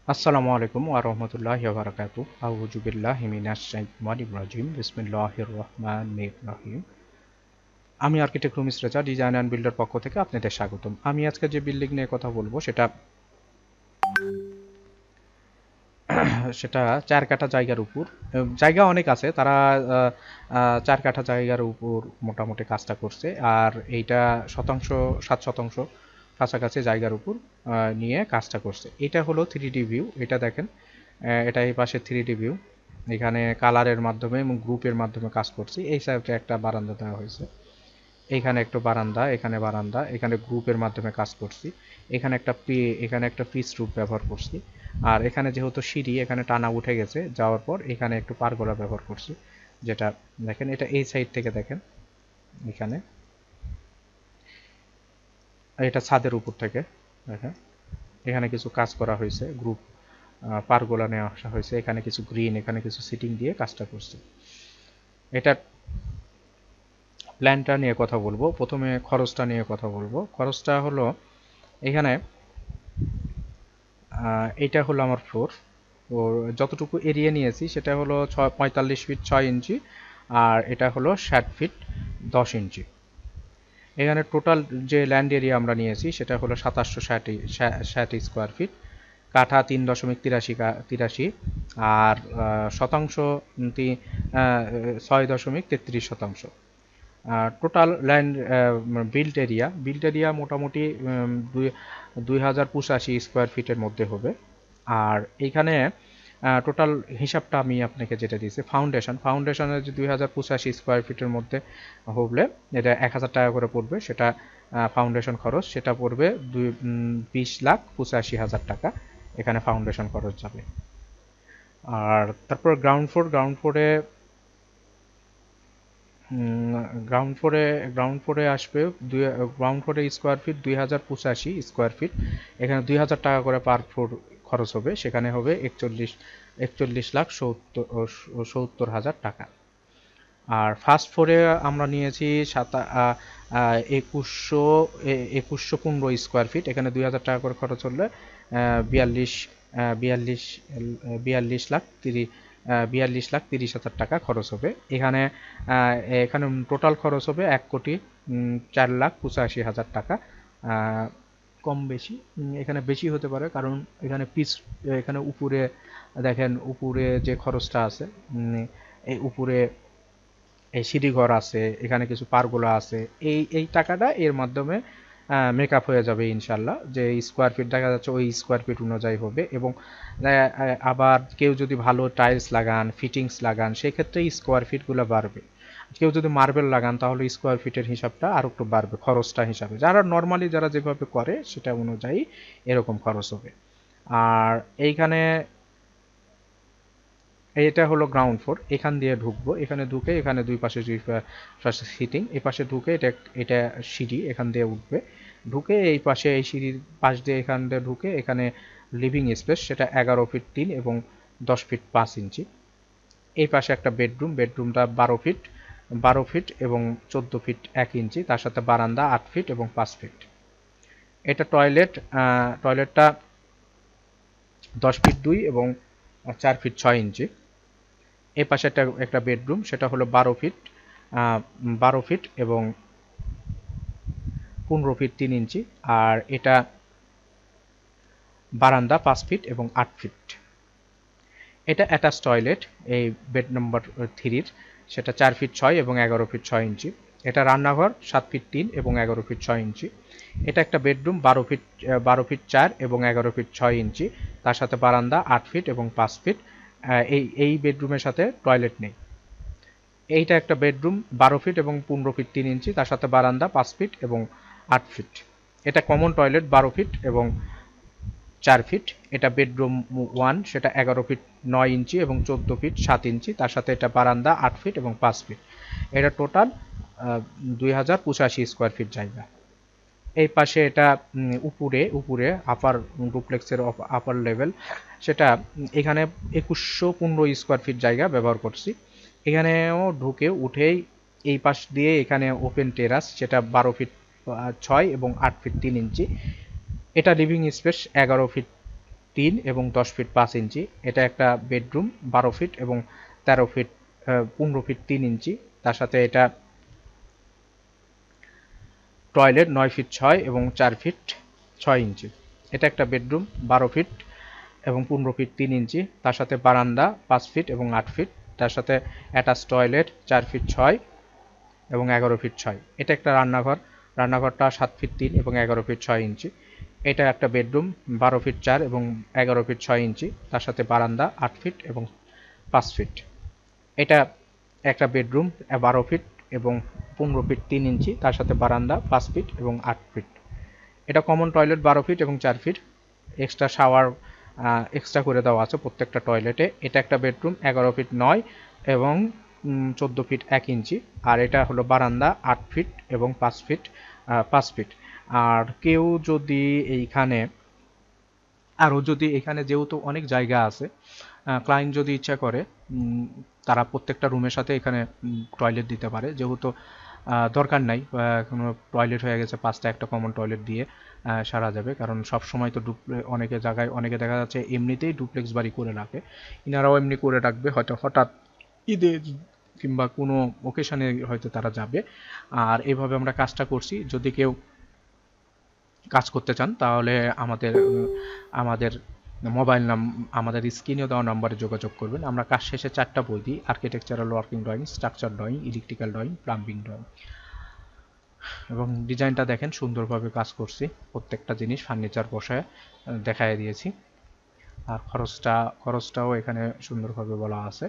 আসসালামু আলাইকুম ওয়া রাহমাতুল্লাহি ওয়া বারাকাতুহু। আউযু বিল্লাহি মিনাশ শাইতানির রাজিম। বিসমিল্লাহির রহমানির রহিম। আমি architect Rumis Reza, design and builder পক্ষ থেকে আপনাদের স্বাগতম। আমি আজকে যে বিল্ডিং নিয়ে কথা বলবো সেটা সেটা ৪ কাঠা জায়গার উপর। জায়গা অনেক আছে, তারা ৪ কাঠা জায়গার উপর মোটামুটি কাজটা করছে। আর এইটা শতাংশ ৭ শতাংশ কাছাকাছি জায়গার উপর নিয়ে কাজটা করছে। এটা হলো 3D ভিউ, এটা দেখেন। এটা এই পাশে 3D ভিউ। এখানে কালারের মাধ্যমে এবং গ্রুপের মাধ্যমে কাজ করছি। এই সাইডে একটা বারান্দা দেওয়া হয়েছে, এখানে একটু বারান্দা, এখানে বারান্দা, এখানে গ্রুপের মাধ্যমে কাজ করছি। এখানে একটা পিচ রূপ ব্যবহার করছি। আর এখানে যেহেতু সিঁড়ি, এখানে টানা উঠে গেছে, যাওয়ার পর এখানে একটু পারগোলা ব্যবহার করছি। যেটা দেখেন, এটা এই সাইড থেকে দেখেন। এখানে এটা ছাদের উপর থেকে দেখেন, এখানে কিছু কাজ করা হয়েছে, গ্রুপ পারগোলা নিয়ে আসা হয়েছে, এখানে কিছু গ্রিন, এখানে কিছু সিটিং দিয়ে কাজটা করছে। এটা প্ল্যানটা নিয়ে কথা বলবো। প্রথমে খরচটা নিয়ে কথা বলবো। খরচটা হলো, এখানে এইটা হলো আমার ফ্লোর। তো যতটুকু এরিয়া নিয়েছি সেটা হলো 45 ফিট 6 ইঞ্চি, আর এটা হলো 60 ফিট 10 ইঞ্চি। এখানে টোটাল যে ল্যান্ড এরিয়া আমরা নিয়েছি সেটা হলো 2760 স্কোয়ার ফিট। কাঠা 3.83, আর শতাংশ 6.33 শতাংশ। টোটাল ল্যান্ড বিল্ড এরিয়া মোটামুটি 2085 স্কোয়ার ফিটের মধ্যে হবে। আর এইখানে টোটাল হিসাবটা আমি আপনাকে যেটা দিয়েছি, ফাউন্ডেশনের যে 2085 স্কোয়ার ফিটের মধ্যে হলে এটা 1000 টাকা করে পড়বে। সেটা ফাউন্ডেশন খরচ, সেটা পড়বে 20,85,000 টাকা। এখানে ফাউন্ডেশন খরচ যাবে। আর তারপর গ্রাউন্ড ফ্লোরে গ্রাউন্ড ফ্লোরে আসবে গ্রাউন্ড ফ্লোরে স্কোয়ার ফিট 2085 স্কোয়ার ফিট। এখানে 2000 টাকা করে পার ফ্লোর খরচ হবে। সেখানে হবে 41,70,000 টাকা। আর ফার্স্ট ফ্লোরে আমরা নিয়েছি 2115 স্কোয়ার ফিট। এখানে 2000 টাকা করে খরচ হলে বিয়াল্লিশ বিয়াল্লিশ 42,30,000 টাকা খরচ হবে। এখানে টোটাল খরচ হবে 1,04,85,000 টাকা। কম বেশি, এখানে বেশি হতে পারে, কারণ এখানে উপরে দেখেন, উপরে যে খরচটা আছে, এই উপরে এই সিঁড়িঘর আছে, এখানে কিছু পারগোলা আছে। এই টাকাটা এর মাধ্যমে মেকআপ হয়ে যাবে ইনশাল্লাহ। যে স্কোয়ার ফিট দেখা যাচ্ছে ওই স্কোয়ার ফিট অনুযায়ী হবে। এবং আবার কেউ যদি ভালো টাইলস লাগান, ফিটিংস লাগান, সেই ক্ষেত্রে স্কোয়ার ফিটগুলো বাড়বে। কেউ যদি মার্বেল লাগান তাহলে স্কোয়ার ফিটের হিসাবটা আর একটু বাড়বে, খরচটা হিসাবে। যারা যেভাবে করে সেটা অনুযায়ী এরকম খরচ হবে। আর এইখানে এটা হলো গ্রাউন্ড ফ্লোর। এখান দিয়ে ঢুকবো, এখানে ঢুকে এখানে দুই পাশে সিটিং, এই পাশে ঢুকে এটা এটা সিঁড়ি, এখান দিয়ে উঠবে। ঢুকে এই পাশে এই সিঁড়ির পাশ দিয়ে এখান দিয়ে ঢুকে এখানে লিভিং স্পেস, সেটা 11 ফিট 3 এবং 10 ফিট 5 ইঞ্চি। এই পাশে একটা বেডরুমটা 12 ফিট এবং 14 ফিট 1 ইঞ্চি, তার সাথে বারান্দা 8 ফিট এবং 5 ফিট। এটা টয়লেটটা 10 ফিট 2 এবং 4 ফিট 6 ইঞ্চি। এই পাশে একটা বেডরুম, সেটা হলো 12 ফিট এবং 15 ফিট 3 ইঞ্চি। আর এটা বারান্দা 5 ফিট এবং 8 ফিট। এটা অ্যাটাচ টয়লেট, এই বেড নম্বর 3-র, সেটা 4 ফিট 6 এবং 11 ফিট 6 ইঞ্চি। এটা রান্নাঘর 7 ফিট 3 এবং 11 ফিট 6 ইঞ্চি। এটা একটা বেডরুম 12 ফিট 4 এবং 11 ফিট 6 ইঞ্চি, তার সাথে বারান্দা 8 ফিট এবং 5 ফিট। এই বেডরুমের সাথে টয়লেট নেই। এইটা একটা বেডরুম 12 ফিট এবং 15 ফিট 3 ইঞ্চি, তার সাথে বারান্দা 5 ফিট এবং 8 ফিট। এটা কমন টয়লেট 12 ফিট এবং 4 ফিট। এটা বেডরুম 1, সেটা 11 ফিট 9 ইঞ্চি এবং 14 ফিট 7 ইঞ্চি, তার সাথে এটা বারান্দা 8 ফিট এবং 5 ফিট। এটা টোটাল 2085 স্কোয়ার ফিট জায়গা। এই পাশে এটা উপরে উপরে আপার ডুপ্লেক্সের আপার লেভেল, সেটা এখানে 2115 স্কোয়ার ফিট জায়গা ব্যবহার করছি। এখানেও ঢুকে উঠেই এই পাশ দিয়ে এখানে ওপেন টেরাস, সেটা 12 ফিট 6 এবং 8 ফিট 3 ইঞ্চি। এটা লিভিং স্পেস 3 এবং 10 ফিট 5 ইঞ্চি। এটা একটা বেডরুম 12 ফিট এবং 13 ফিট 15 ফিট 3 ইঞ্চি। তার সাথে এটা টয়লেট 9 ফিট 6 এবং 4 ফিট 6 ইঞ্চি। এটা একটা বেডরুম 12 ফিট এবং 15 ফিট 3 ইঞ্চি। তার সাথে বারান্দা 5 ফিট এবং 8 ফিট। তার সাথে অ্যাটাচ টয়লেট 4 ফিট 6 এবং 11 ফিট 6। এটা একটা রান্নাঘর, রান্নাঘরটা 7 ফিট 3 এবং 11 ফিট 6 ইঞ্চি। এটা একটা বেডরুম 12 ফিট 4 এবং 11 ফিট 6 ইঞ্চি। তার সাথে বারান্দা 8 ফিট এবং 5 ফিট। এটা একটা বেডরুম 12 ফিট এবং 15 ফিট 3 ইঞ্চি। তার সাথে বারান্দা 5 ফিট এবং 8 ফিট। এটা কমন টয়লেট 12 ফিট এবং 4 ফিট। এক্সট্রা শাওয়ার এক্সট্রা করে দেওয়া আছে প্রত্যেকটা টয়লেটে। এটা একটা বেডরুম 11 ফিট 9 এবং 14 ফিট 1 ইঞ্চি। আর এটা হলো বারান্দা 8 ফিট এবং 5 ফিট। আর কেউ যদি এইখানে আরও যদি এখানে যেহেতু অনেক জায়গা আছে, ক্লায়েন্ট যদি ইচ্ছা করে তারা প্রত্যেকটা রুমের সাথে এখানে টয়লেট দিতে পারে। যেহেতু দরকার নাই কোনো টয়লেট হয়ে গেছে 5টা, একটা কমন টয়লেট দিয়ে সারা যাবে। কারণ সব সময় তো অনেকে জায়গায় অনেকে দেখা যাচ্ছে এমনিতেই ডুপ্লেক্স বাড়ি করে রাখে, ইনারাও এমনি করে রাখবে, হয়তো হঠাৎ ঈদে কিংবা কোনো ওকেশনে হয়তো তারা যাবে। আর এইভাবে আমরা কাজটা করছি। যদি কেউ কাজ করতে চান তাহলে আমাদের মোবাইল আমাদের স্ক্রিনে দেওয়া নাম্বারে যোগাযোগ করবেন। আমরা কাজ শেষে 4টা বই দিই: architectural working drawing, structure drawing, electrical drawing, plumbing drawing. এবং ডিজাইনটা দেখেন সুন্দরভাবে কাজ করছি, প্রত্যেকটা জিনিস ফার্নিচার বসায় দেখায় দিয়েছি। আর খরচটাও এখানে সুন্দরভাবে বলা আছে।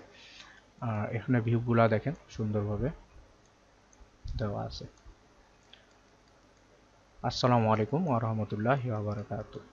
আর এখানে ভিউগুলা দেখেন সুন্দরভাবে দেওয়া আছে। আসসালামু আলাইকুম ওয়া রাহমাতুল্লাহি ওয়া বারাকাতুহু।